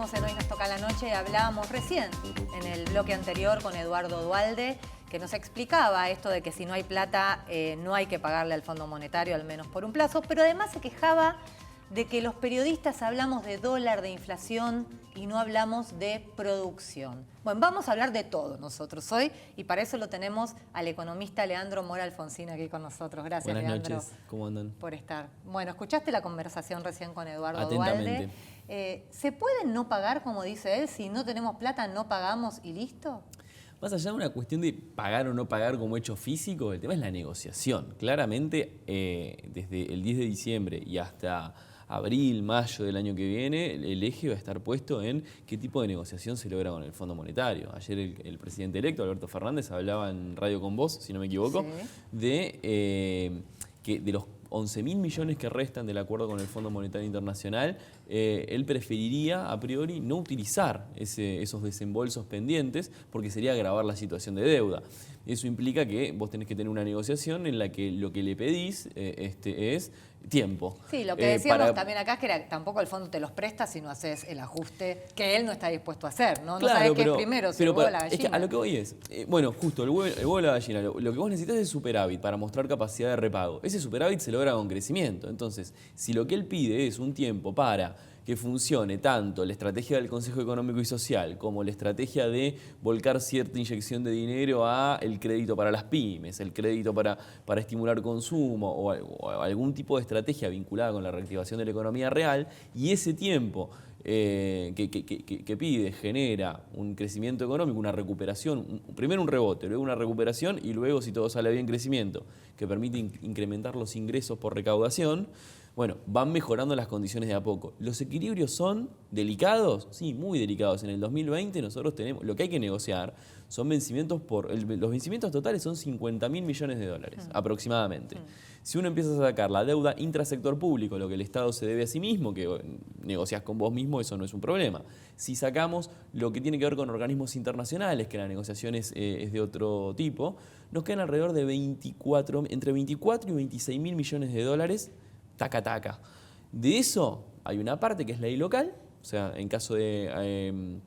Seguimos en Hoy Nos Toca la Noche. Hablábamos recién en el bloque anterior con Eduardo Duhalde, que nos explicaba esto de que si no hay plata no hay que pagarle al Fondo Monetario, al menos por un plazo, pero además se quejaba de que los periodistas hablamos de dólar, de inflación y no hablamos de producción. Bueno, vamos a hablar de todo nosotros hoy y para eso lo tenemos al economista Leandro Mora Alfonsín aquí con nosotros. Gracias, Buenas Leandro. noches, ¿cómo andan? Por estar. Bueno, escuchaste la conversación recién con Eduardo Atentamente. Duhalde. ¿Se puede no pagar, como dice él, si no tenemos plata no pagamos y listo? Más allá de una cuestión de pagar o no pagar como hecho físico, el tema es la negociación. Claramente, desde el 10 de diciembre y hasta abril, mayo del año que viene, el eje va a estar puesto en qué tipo de negociación se logra con el Fondo Monetario. Ayer el presidente electo, Alberto Fernández, hablaba en Radio con Vos, si no me equivoco, Sí. que de los 11.000 millones que restan del acuerdo con el Fondo Monetario Internacional, él preferiría a priori no utilizar esos desembolsos pendientes porque sería agravar la situación de deuda. Eso implica que vos tenés que tener una negociación en la que lo que le pedís es tiempo. Sí, lo que decíamos también acá es que tampoco el fondo te los presta si no haces el ajuste que él no está dispuesto a hacer, ¿no? Claro, no sabes qué pero, es primero, si pero el huevo o para- la es que gallina. a lo que voy es, bueno, justo el huevo o la gallina, lo que vos necesitas es superávit para mostrar capacidad de repago. Ese superávit se logra con crecimiento. Entonces, si lo que él pide es un tiempo para que funcione tanto la estrategia del Consejo Económico y Social como la estrategia de volcar cierta inyección de dinero a el crédito para las pymes, el crédito para estimular consumo o algún tipo de estrategia vinculada con la reactivación de la economía real, y ese tiempo que pide genera un crecimiento económico, una recuperación, primero un rebote, luego una recuperación y luego, si todo sale bien, crecimiento, que permite incrementar los ingresos por recaudación. Bueno, van mejorando las condiciones de a poco. ¿Los equilibrios son delicados? Sí, muy delicados. En el 2020 nosotros tenemos, lo que hay que negociar son vencimientos los vencimientos totales son 50.000 millones de dólares, aproximadamente. Si uno empieza a sacar la deuda intrasector público, lo que el Estado se debe a sí mismo, que negociás con vos mismo, eso no es un problema. Si sacamos lo que tiene que ver con organismos internacionales, que la negociación es de otro tipo, nos quedan alrededor de entre 24 y 26.000 millones de dólares, taca taca. De eso hay una parte que es ley local, o sea, en caso de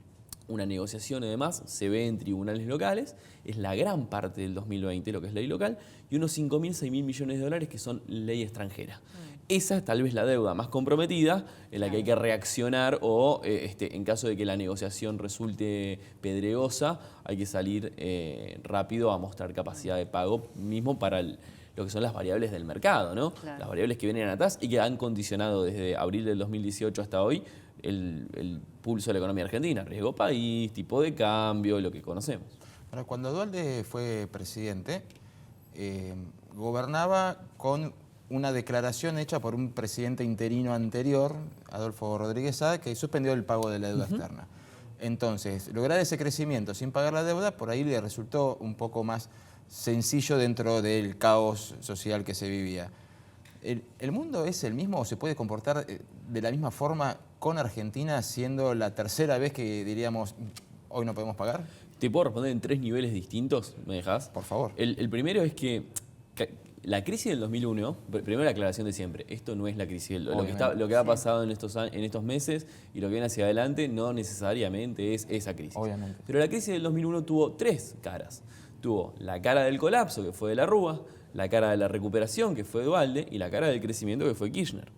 una negociación y demás, se ve en tribunales locales, es la gran parte del 2020 lo que es ley local, y unos 5.000, 6.000 millones de dólares que son ley extranjera. Esa es tal vez la deuda más comprometida en la que hay que reaccionar o en caso de que la negociación resulte pedregosa, hay que salir rápido a mostrar capacidad de pago mismo para lo que son las variables del mercado, ¿no? Claro. Las variables que vienen atrás y que han condicionado desde abril del 2018 hasta hoy el pulso de la economía argentina, riesgo país, tipo de cambio, lo que conocemos. Bueno, cuando Duhalde fue presidente, gobernaba con una declaración hecha por un presidente interino anterior, Adolfo Rodríguez Saá, que suspendió el pago de la deuda externa. Entonces, lograr ese crecimiento sin pagar la deuda, por ahí le resultó un poco más sencillo dentro del caos social que se vivía. ¿El mundo es el mismo o se puede comportar de la misma forma con Argentina, siendo la tercera vez que diríamos hoy no podemos pagar? ¿Te puedo responder en 3 niveles distintos? ¿Me dejás? Por favor. El primero es que la crisis del 2001, primero la aclaración de siempre, esto no es la crisis, lo que ha pasado en estos meses y lo que viene hacia adelante no necesariamente es esa crisis. Obviamente. Pero la crisis del 2001 tuvo 3 caras. Tuvo la cara del colapso, que fue de la Rúa, la cara de la recuperación, que fue Duhalde, y la cara del crecimiento, que fue Kirchner.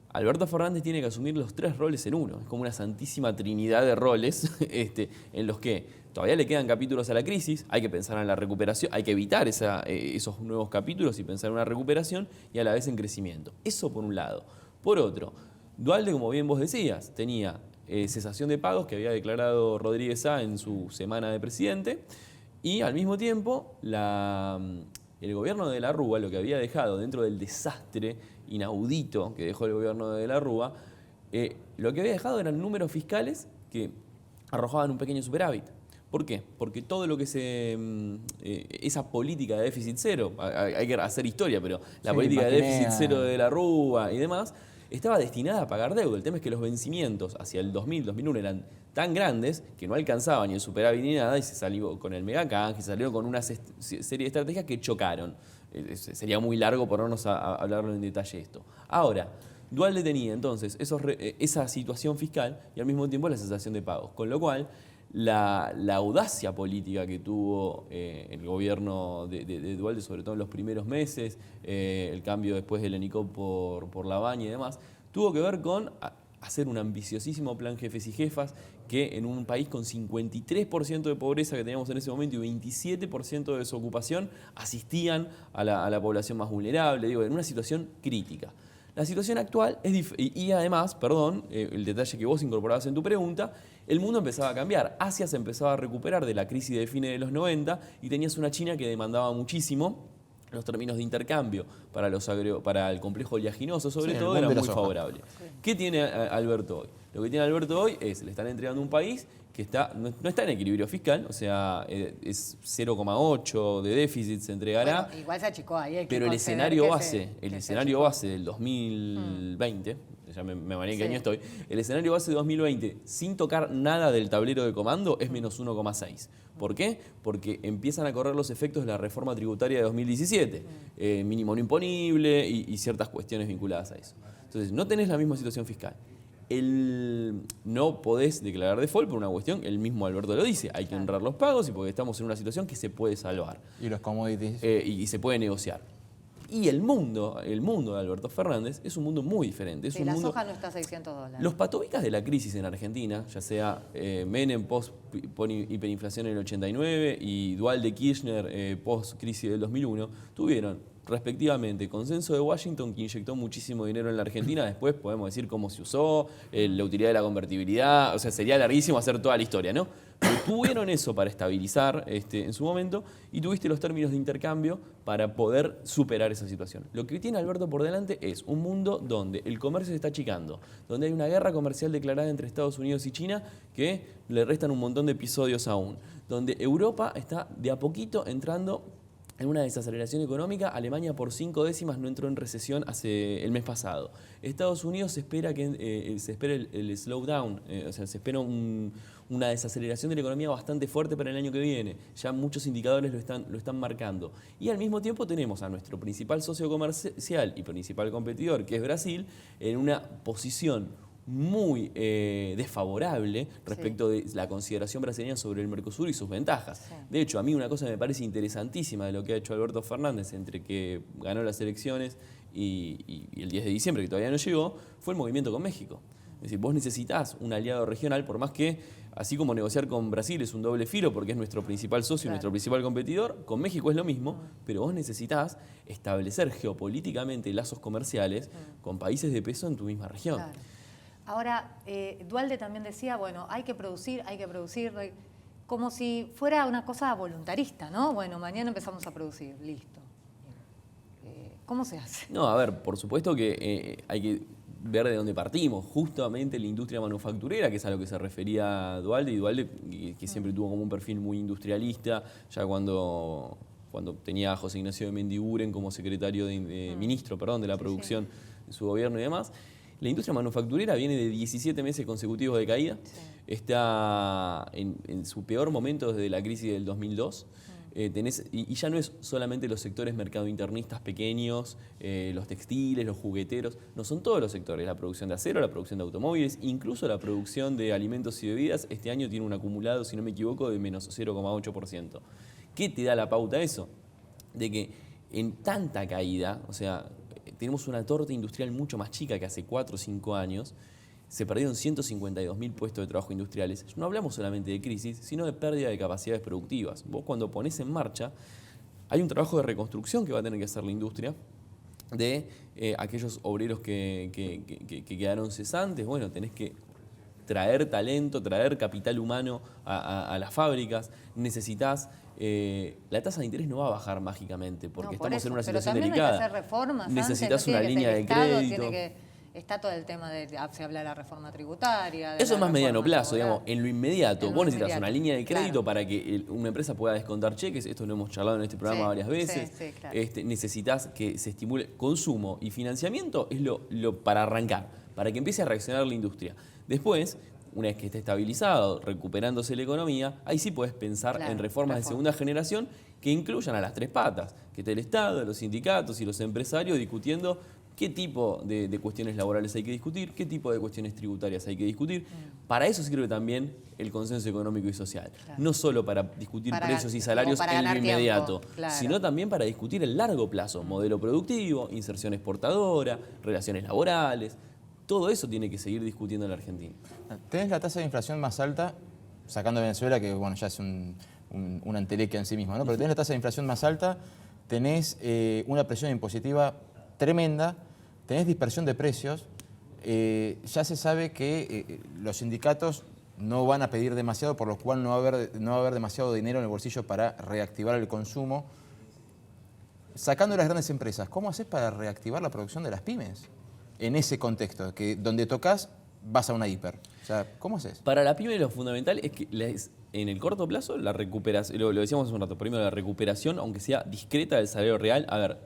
Alberto Fernández tiene que asumir los 3 roles en uno. Es como una santísima trinidad de roles en los que todavía le quedan capítulos a la crisis, hay que pensar en la recuperación, hay que evitar esos nuevos capítulos y pensar en una recuperación y a la vez en crecimiento. Eso por un lado. Por otro, Duhalde, como bien vos decías, tenía cesación de pagos que había declarado Rodríguez Saá en su semana de presidente y al mismo tiempo el gobierno de la Rúa, lo que había dejado dentro del desastre inaudito que dejó el gobierno de la Rúa, lo que había dejado eran números fiscales que arrojaban un pequeño superávit. ¿Por qué? Porque todo lo que esa política de déficit cero, hay que hacer historia, pero la política de déficit cero de la Rúa y demás, estaba destinada a pagar deuda. El tema es que los vencimientos hacia el 2000, 2001 eran tan grandes que no alcanzaban ni el superávit ni nada y se salió con el megacanje, se salieron con una serie de estrategias que chocaron. Sería muy largo ponernos a hablarlo en detalle esto. Ahora, Dualde tenía entonces esa situación fiscal y al mismo tiempo la cesación de pagos, con lo cual la audacia política que tuvo el gobierno de Dualde, sobre todo en los primeros meses, el cambio después del ENICOP por Lavagna y demás, tuvo que ver con hacer un ambiciosísimo plan jefes y jefas que en un país con 53% de pobreza que teníamos en ese momento y 27% de desocupación asistían a la población más vulnerable, digo, en una situación crítica. La situación actual es y además, perdón, el detalle que vos incorporabas en tu pregunta, el mundo empezaba a cambiar. Asia se empezaba a recuperar de la crisis de fines de los 90 y tenías una China que demandaba muchísimo. Los términos de intercambio para el complejo oleaginoso, sobre todo, eran muy favorables. ¿Qué tiene Alberto hoy? Lo que tiene Alberto hoy es, le están entregando un país que no está en equilibrio fiscal, o sea, es 0,8 de déficit se entregará. Bueno, igual se achicó ahí. Pero el escenario base del 2020, ya me mareé en qué año estoy, el escenario base de 2020, sin tocar nada del tablero de comando, es menos 1,6. ¿Por qué? Porque empiezan a correr los efectos de la reforma tributaria de 2017, mínimo no imponible y ciertas cuestiones vinculadas a eso. Entonces, no tenés la misma situación fiscal. No podés declarar default por una cuestión, el mismo Alberto lo dice, hay que honrar los pagos y porque estamos en una situación que se puede salvar. Y los commodities. Y se puede negociar. Y el mundo de Alberto Fernández es un mundo muy diferente. La soja no está a $600. Los patobicas de la crisis en Argentina, ya sea Menem post-hiperinflación en el 89 y Dualde Kirchner post-crisis del 2001, tuvieron respectivamente consenso de Washington, que inyectó muchísimo dinero en la Argentina. Después podemos decir cómo se usó, la utilidad de la convertibilidad, o sea, sería larguísimo hacer toda la historia, ¿no? Pero tuvieron eso para estabilizar en su momento y tuviste los términos de intercambio para poder superar esa situación. Lo que tiene Alberto por delante es un mundo donde el comercio se está achicando, donde hay una guerra comercial declarada entre Estados Unidos y China que le restan un montón de episodios aún, donde Europa está de a poquito entrando en una desaceleración económica. Alemania por 5 décimas no entró en recesión hace el mes pasado. Estados Unidos se espera el slowdown, o sea, se espera una desaceleración de la economía bastante fuerte para el año que viene. Ya muchos indicadores lo están marcando. Y al mismo tiempo tenemos a nuestro principal socio comercial y principal competidor, que es Brasil, en una posición muy desfavorable respecto de la consideración brasileña sobre el Mercosur y sus ventajas. Sí. De hecho, a mí una cosa me parece interesantísima de lo que ha hecho Alberto Fernández entre que ganó las elecciones y el 10 de diciembre, que todavía no llegó, fue el movimiento con México. Es decir, vos necesitás un aliado regional, por más que, así como negociar con Brasil es un doble filo porque es nuestro principal socio y nuestro principal competidor, con México es lo mismo, pero vos necesitás establecer geopolíticamente lazos comerciales con países de peso en tu misma región. Claro. Ahora, Dualde también decía, bueno, hay que producir, como si fuera una cosa voluntarista, ¿no? Bueno, mañana empezamos a producir, listo. ¿Cómo se hace? No, a ver, por supuesto que hay que ver de dónde partimos. Justamente la industria manufacturera, que es a lo que se refería Dualde, y Dualde que siempre tuvo como un perfil muy industrialista, ya cuando tenía a José Ignacio de Mendiguren como secretario ministro de la producción de su gobierno y demás. La industria manufacturera viene de 17 meses consecutivos de caída, está en su peor momento desde la crisis del 2002, y ya no es solamente los sectores mercado internistas pequeños, los textiles, los jugueteros, no son todos los sectores, la producción de acero, la producción de automóviles, incluso la producción de alimentos y bebidas, este año tiene un acumulado, si no me equivoco, de menos 0,8%. ¿Qué te da la pauta eso? De que en tanta caída, o sea, tenemos una torta industrial mucho más chica que hace 4 o 5 años. Se perdieron 152.000 puestos de trabajo industriales. No hablamos solamente de crisis, sino de pérdida de capacidades productivas. Vos cuando ponés en marcha, hay un trabajo de reconstrucción que va a tener que hacer la industria de aquellos obreros que quedaron cesantes. Bueno, tenés que traer talento, traer capital humano a las fábricas. Necesitas... la tasa de interés no va a bajar mágicamente porque estamos en una situación delicada. Hay que hacer reformas. Necesitas una línea de crédito. Está todo el tema se habla de la reforma tributaria. Eso es más mediano plazo, digamos. En lo inmediato, vos necesitas una línea de crédito, claro, para que una empresa pueda descontar cheques. Esto lo hemos charlado en este programa varias veces. Claro. Necesitas que se estimule consumo y financiamiento, es lo para arrancar, para que empiece a reaccionar la industria. Después, una vez que esté estabilizado, recuperándose la economía, ahí sí podés pensar en reformas de segunda generación que incluyan a las tres patas, que esté el Estado, los sindicatos y los empresarios discutiendo qué tipo de cuestiones laborales hay que discutir, qué tipo de cuestiones tributarias hay que discutir. Para eso sirve también el consenso económico y social. Claro. No solo para discutir Para precios y gan- salarios o para en lo ganar tiempo, inmediato, claro. sino también para discutir el largo plazo, modelo productivo, inserción exportadora, relaciones laborales. Todo eso tiene que seguir discutiendo en la Argentina. Tenés la tasa de inflación más alta, sacando Venezuela, que bueno, ya es una entelequia en sí misma, ¿no? Pero tenés la tasa de inflación más alta, tenés una presión impositiva tremenda, tenés dispersión de precios, ya se sabe que los sindicatos no van a pedir demasiado, por lo cual no va a haber demasiado dinero en el bolsillo para reactivar el consumo. Sacando las grandes empresas, ¿cómo haces para reactivar la producción de las pymes? En ese contexto, que donde tocas vas a una hiper. O sea, ¿cómo haces? Para la pyme lo fundamental es que en el corto plazo la recuperación, lo decíamos hace un rato, primero la recuperación, aunque sea discreta del salario real. A ver,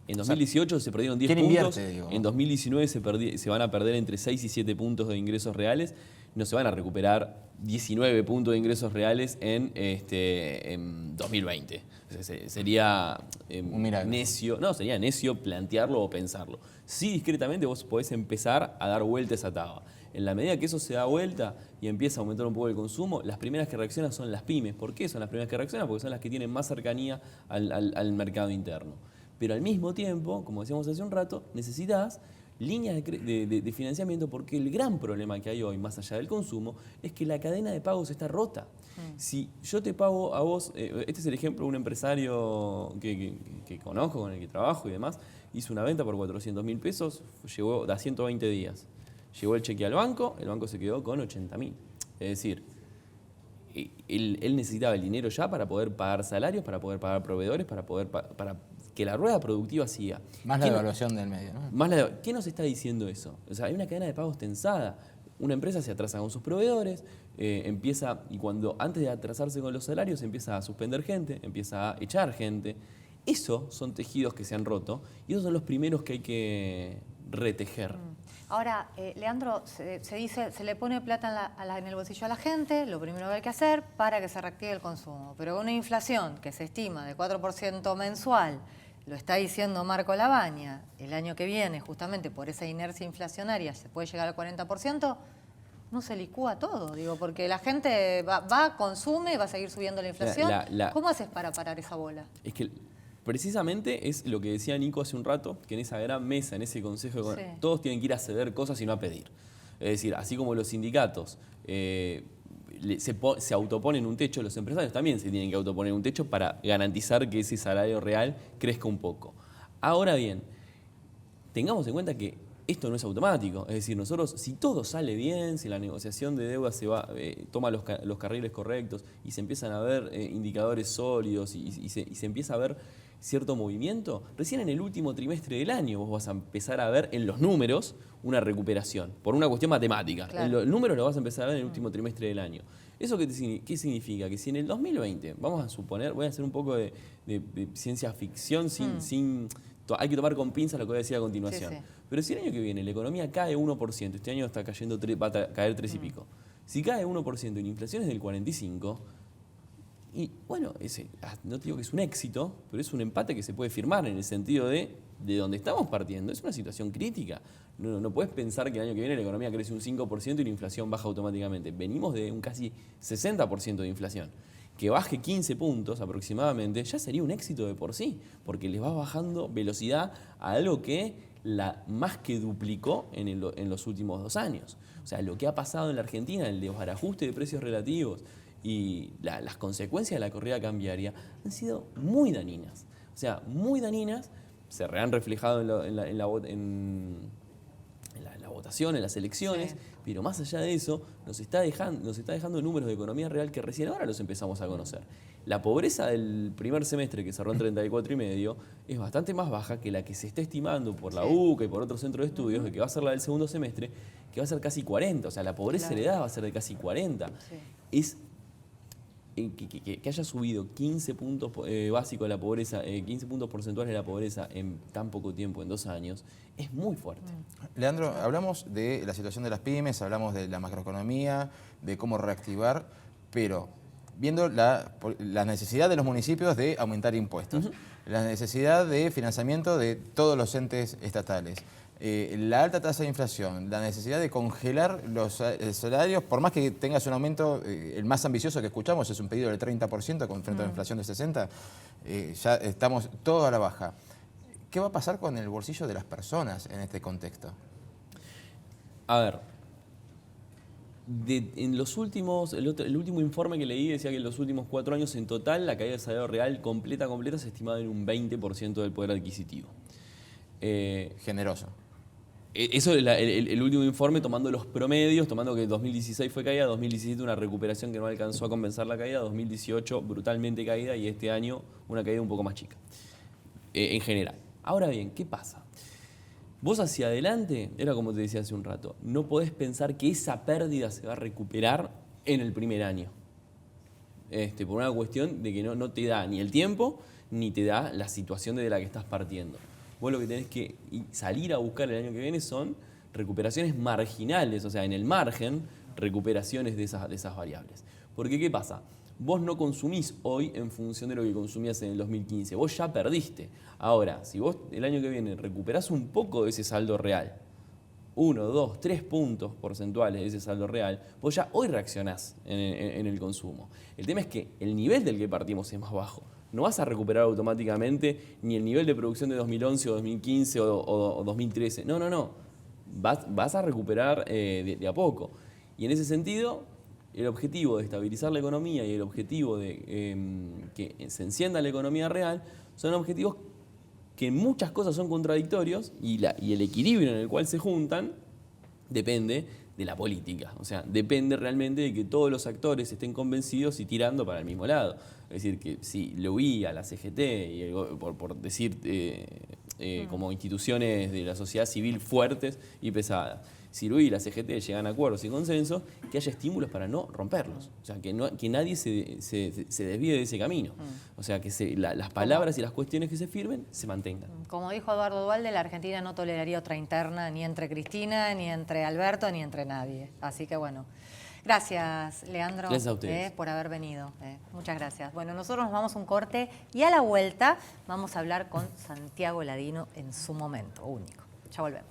en 2018 se perdieron 10 ¿quién puntos, invierte, digo? en 2019 se van a perder entre 6 y 7 puntos de ingresos reales, no se van a recuperar 19 puntos de ingresos reales en 2020. O sea, sería Un milagro. sería necio plantearlo o pensarlo. Sí, discretamente vos podés empezar a dar vuelta a esa taba. En la medida que eso se da vuelta y empieza a aumentar un poco el consumo, las primeras que reaccionan son las pymes. ¿Por qué son las primeras que reaccionan? Porque son las que tienen más cercanía al mercado interno. Pero al mismo tiempo, como decíamos hace un rato, necesitas líneas de financiamiento, porque el gran problema que hay hoy, más allá del consumo, es que la cadena de pagos está rota. Si yo te pago a vos, este es el ejemplo de un empresario que conozco, con el que trabajo y demás, hizo una venta por 400.000 pesos, llegó a 120 días. Llegó el cheque al banco, el banco se quedó con 80.000. Es decir, él necesitaba el dinero ya para poder pagar salarios, para poder pagar proveedores, para que la rueda productiva siga. Más la devaluación del medio, ¿no? ¿Qué nos está diciendo eso? O sea, hay una cadena de pagos tensada. Una empresa se atrasa con sus proveedores, empieza, y cuando antes de atrasarse con los salarios, empieza a suspender gente, empieza a echar gente. Esos son tejidos que se han roto y esos son los primeros que hay que retejer. Ahora, Leandro, se dice, se le pone plata en el bolsillo a la gente, lo primero que hay que hacer para que se reactive el consumo. Pero una inflación que se estima de 4% mensual, lo está diciendo Marco Lavagna, el año que viene, justamente por esa inercia inflacionaria, se puede llegar al 40%, no se licúa todo, digo, porque la gente va consume, va a seguir subiendo la inflación. ¿Cómo haces para parar esa bola? Es que precisamente es lo que decía Nico hace un rato, que en esa gran mesa, en ese consejo, todos tienen que ir a ceder cosas y no a pedir. Es decir, así como los sindicatos se autoponen un techo, los empresarios también se tienen que autoponer un techo para garantizar que ese salario real crezca un poco. Ahora bien, tengamos en cuenta que esto no es automático. Es decir, nosotros, si todo sale bien, si la negociación de deuda toma los carriles correctos y se empiezan a ver indicadores sólidos y se empieza a ver cierto movimiento, recién en el último trimestre del año vos vas a empezar a ver en los números una recuperación, por una cuestión matemática. Claro. En los números lo vas a empezar a ver en el último trimestre del año. ¿Eso qué significa? Que si en el 2020, vamos a suponer, voy a hacer un poco de ciencia ficción hay que tomar con pinzas lo que voy a decir a continuación. Sí. Pero si el año que viene la economía cae 1%, este año está cayendo, va a caer 3 y pico. Si cae 1% y la inflación es del 45%, y bueno, no te digo que es un éxito, pero es un empate que se puede firmar en el sentido de donde estamos partiendo. Es una situación crítica. No puedes pensar que el año que viene la economía crece un 5% y la inflación baja automáticamente. Venimos de un casi 60% de inflación. Que baje 15 puntos aproximadamente ya sería un éxito de por sí, porque les va bajando velocidad a algo que más que duplicó en los últimos 2 años. O sea, lo que ha pasado en la Argentina, el desbarajuste de precios relativos y las consecuencias de la corrida cambiaria han sido muy dañinas. O sea, muy dañinas, se han reflejado en la votación, en las elecciones, pero más allá de eso, nos está dejando números de economía real que recién ahora los empezamos a conocer. La pobreza del primer semestre, que cerró en 34,5, es bastante más baja que la que se está estimando por la UCA y por otros centros de estudios, de que va a ser la del segundo semestre, que va a ser casi 40. O sea, la pobreza heredada va a ser de casi 40. Es que haya subido 15 puntos básicos de la pobreza, 15 puntos porcentuales de la pobreza en tan poco tiempo, en 2 años, es muy fuerte. Leandro, hablamos de la situación de las pymes, hablamos de la macroeconomía, de cómo reactivar, pero viendo la necesidad de los municipios de aumentar impuestos, la necesidad de financiamiento de todos los entes estatales, la alta tasa de inflación, la necesidad de congelar los salarios, por más que tengas un aumento, el más ambicioso que escuchamos es un pedido del 30% con frente a la inflación de 60%, ya estamos todos a la baja. ¿Qué va a pasar con el bolsillo de las personas en este contexto? A ver, en los últimos, el último informe que leí decía que en los últimos 4 años en total la caída del salario real completa se estimaba en un 20% del poder adquisitivo. Generoso. Eso es el último informe tomando los promedios, tomando que 2016 fue caída, 2017 una recuperación que no alcanzó a compensar la caída, 2018 brutalmente caída y este año una caída un poco más chica, en general. Ahora bien, ¿qué pasa? Vos hacia adelante, era como te decía hace un rato, no podés pensar que esa pérdida se va a recuperar en el primer año. Por una cuestión de que no te da ni el tiempo, ni te da la situación de la que estás partiendo. Vos lo que tenés que salir a buscar el año que viene son recuperaciones marginales, o sea, en el margen, recuperaciones de esas variables. Porque, ¿qué pasa? Vos no consumís hoy en función de lo que consumías en el 2015. Vos ya perdiste. Ahora, si vos el año que viene recuperás un poco de ese saldo real, 1, 2, 3 puntos porcentuales de ese saldo real, vos ya hoy reaccionás en el consumo. El tema es que el nivel del que partimos es más bajo. No vas a recuperar automáticamente ni el nivel de producción de 2011 o 2015 o 2013. No. Vas a recuperar de a poco. Y en ese sentido, el objetivo de estabilizar la economía y el objetivo de que se encienda la economía real son objetivos que en muchas cosas son contradictorios y el equilibrio en el cual se juntan depende de la política. O sea, depende realmente de que todos los actores estén convencidos y tirando para el mismo lado. Es decir, que si la UIA, la CGT, y por decir como instituciones de la sociedad civil fuertes y pesadas, si la UIA y la CGT llegan a acuerdos y consensos, que haya estímulos para no romperlos. O sea, que nadie se desvíe de ese camino. O sea, que las palabras y las cuestiones que se firmen se mantengan. Como dijo Eduardo Duhalde, la Argentina no toleraría otra interna ni entre Cristina, ni entre Alberto, ni entre nadie. Así que bueno, gracias Leandro por haber venido. Muchas gracias. Bueno, nosotros nos vamos a un corte y a la vuelta vamos a hablar con Santiago Ladino en su momento único. Ya volvemos.